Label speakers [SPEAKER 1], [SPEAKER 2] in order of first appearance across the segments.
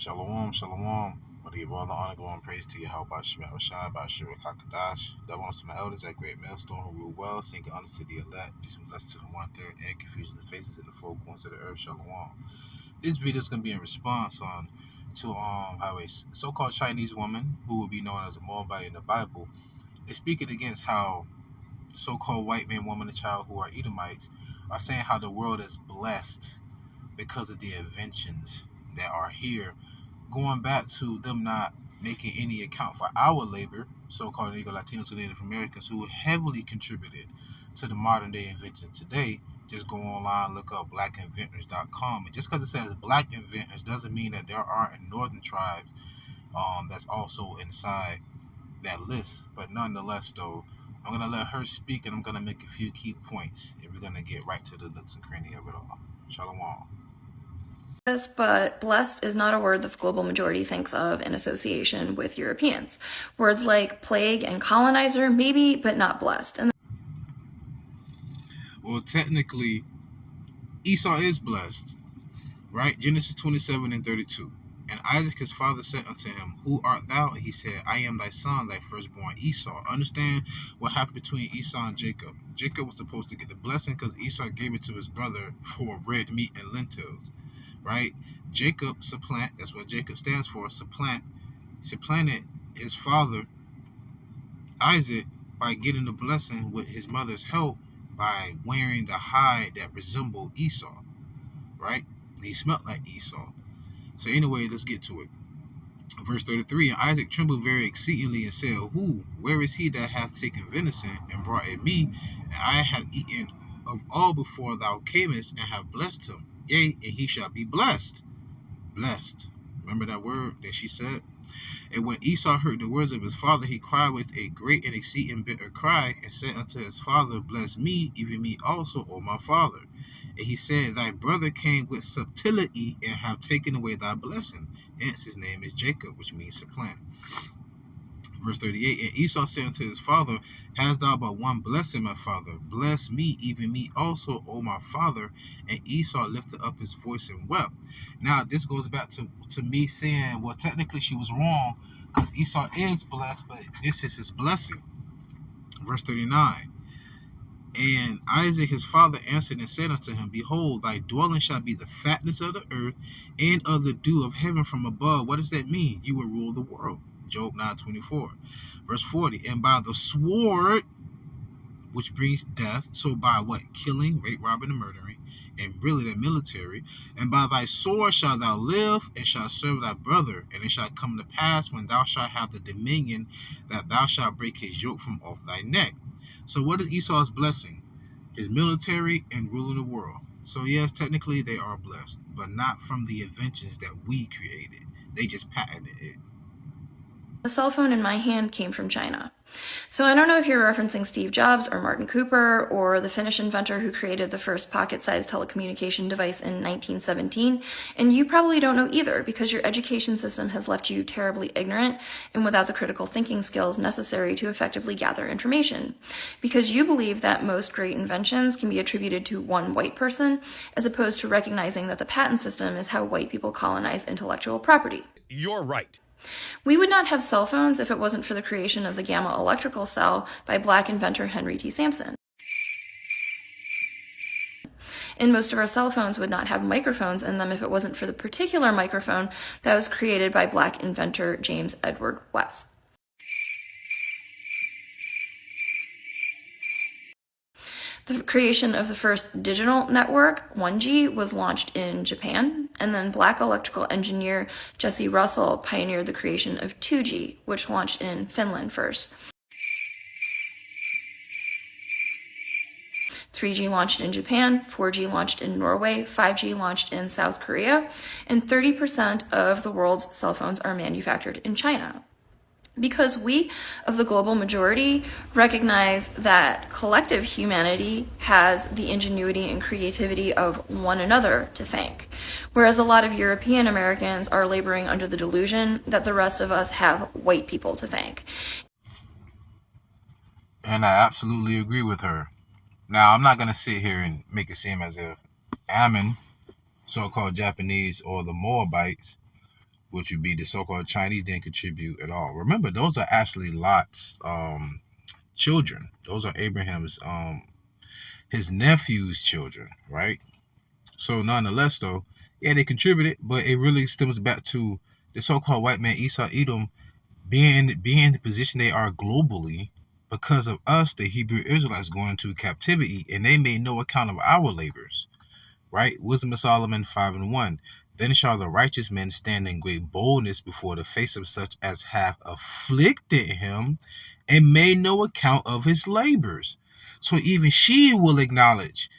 [SPEAKER 1] Shalom, shalom. I give all the honor, glory, and praise to YAHAWASHI, QADASH. Double honors to my elders at Great Milestone who rule well, singing honors to the elect, peace and blessings to the one-third, and confusion of faces in the four corners of the earth. Shalom. This video is going to be in response to how a so-called Chinese woman, who will be known as a Moabite in the Bible, is speaking against how so-called white man, woman, and child who are Edomites are saying how the world is blessed because of the inventions that are here, going back to them not making any account for our labor, so-called Negro, Latinos, and Native Americans, who heavily contributed to the modern day invention today. Just go online, look up blackinventors.com. And just because it says black inventors doesn't mean that there aren't northern tribes that's also inside that list. But nonetheless, though, I'm going to let her speak, and I'm going to make a few key points, and we're going to get right to the nooks and crannies of it all. Shalom.
[SPEAKER 2] But blessed is not a word that the global majority thinks of in association with Europeans. Words like plague and colonizer, maybe, but not blessed.
[SPEAKER 1] Well, technically, Esau is blessed, right? Genesis 27:32. And Isaac his father said unto him, Who art thou? And he said, I am thy son, thy firstborn Esau. Understand what happened between Esau and Jacob. Jacob was supposed to get the blessing because Esau gave it to his brother for red meat and lentils. Right? Jacob supplant, that's what Jacob stands for, supplanted his father Isaac by getting the blessing with his mother's help by wearing the hide that resembled Esau. Right? And he smelled like Esau. So anyway, let's get to it. Verse 33, and Isaac trembled very exceedingly and said, where is he that hath taken venison and brought it me? And I have eaten of all before thou camest, and have blessed him. Yea, and he shall be blessed. Blessed. Remember that word that she said? And when Esau heard the words of his father, he cried with a great and exceeding bitter cry, and said unto his father, Bless me, even me also, O my father. And he said, Thy brother came with subtlety, and have taken away thy blessing. Hence his name is Jacob, which means supplant. Verse 38, and Esau said unto his father, Hast thou but one blessing, my father? Bless me, even me also, O my father. And Esau lifted up his voice and wept. Now, this goes back to me saying, well, technically she was wrong, because Esau is blessed, but this is his blessing. Verse 39, and Isaac his father answered and said unto him, Behold, thy dwelling shall be the fatness of the earth, and of the dew of heaven from above. What does that mean? You will rule the world. Job 9:24. Verse 40, and by the sword, which brings death, so by what? Killing, rape, robbing, and murdering, and really the military. And by thy sword shalt thou live, and shalt serve thy brother. And it shall come to pass, when thou shalt have the dominion, that thou shalt break his yoke from off thy neck. So what is Esau's blessing? His military and ruling the world. So yes, technically they are blessed, but not from the inventions that we created. They just patented it.
[SPEAKER 2] The cell phone in my hand came from China. So I don't know if you're referencing Steve Jobs or Martin Cooper or the Finnish inventor who created the first pocket-sized telecommunication device in 1917, and you probably don't know either because your education system has left you terribly ignorant and without the critical thinking skills necessary to effectively gather information. Because you believe that most great inventions can be attributed to one white person, as opposed to recognizing that the patent system is how white people colonize intellectual property.
[SPEAKER 3] You're right.
[SPEAKER 2] We would not have cell phones if it wasn't for the creation of the gamma electrical cell by black inventor Henry T. Sampson. And most of our cell phones would not have microphones in them if it wasn't for the particular microphone that was created by black inventor James Edward West. The creation of the first digital network, 1G, was launched in Japan, and then black electrical engineer Jesse Russell pioneered the creation of 2G, which launched in Finland first. 3G launched in Japan, 4G launched in Norway, 5G launched in South Korea, and 30% of the world's cell phones are manufactured in China. Because we, of the global majority, recognize that collective humanity has the ingenuity and creativity of one another to thank, whereas a lot of European Americans are laboring under the delusion that the rest of us have white people to thank.
[SPEAKER 1] And I absolutely agree with her. Now, I'm not going to sit here and make it seem as if Ammon, so-called Japanese, or the Moabites which would be the so-called Chinese, didn't contribute at all. Remember, those are actually Lot's children. Those are Abraham's his nephew's children, right? So nonetheless, though, yeah, they contributed, but it really stems back to the so-called white man Esau, Edom, being in the position they are globally because of us, the Hebrew Israelites, going into captivity, and they made no account of our labors, right? Wisdom of Solomon 5:1. Then shall the righteous man stand in great boldness before the face of such as have afflicted him and made no account of his labors. So even she will acknowledge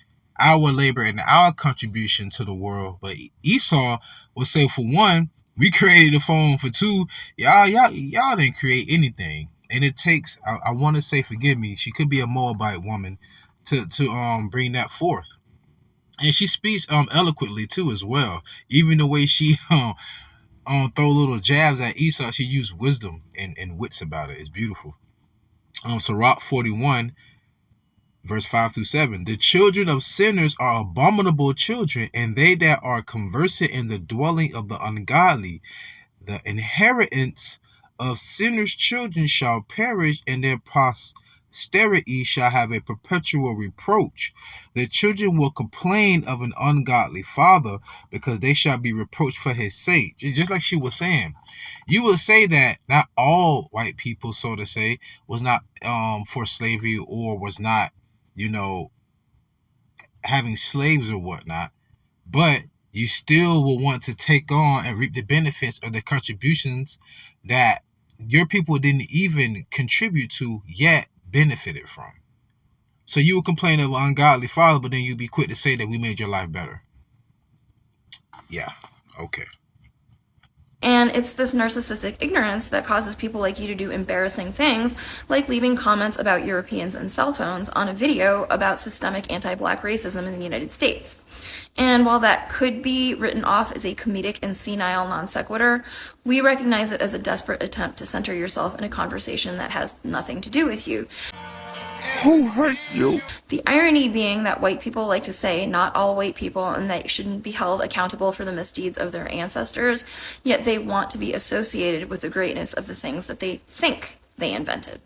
[SPEAKER 1] our labor and our contribution to the world. But Esau will say, for one, we created the phone. For two, y'all didn't create anything. And it takes, I want to say, forgive me, she could be a Moabite woman to bring that forth. And she speaks eloquently too as well. Even the way she throw little jabs at Esau, she used wisdom and wits about it. It's beautiful. Sirach 41, verse 5-7. The children of sinners are abominable children, and they that are conversant in the dwelling of the ungodly. The inheritance of sinners' children shall perish, and their posterity shall have a perpetual reproach. The children will complain of an ungodly father, because they shall be reproached for his sake. Just like she was saying, you would say that not all white people, so to say, was not for slavery, or was not, having slaves or whatnot, but you still will want to take on and reap the benefits of the contributions that your people didn't even contribute to, yet benefited from. So you will complain of an ungodly father, but then you'll be quick to say that we made your life better. Yeah, okay.
[SPEAKER 2] And it's this narcissistic ignorance that causes people like you to do embarrassing things, like leaving comments about Europeans and cell phones on a video about systemic anti-black racism in the United States. And while that could be written off as a comedic and senile non sequitur, we recognize it as a desperate attempt to center yourself in a conversation that has nothing to do with you.
[SPEAKER 3] Who hurt you?
[SPEAKER 2] The irony being that white people like to say not all white people and they shouldn't be held accountable for the misdeeds of their ancestors, yet they want to be associated with the greatness of the things that they think they invented.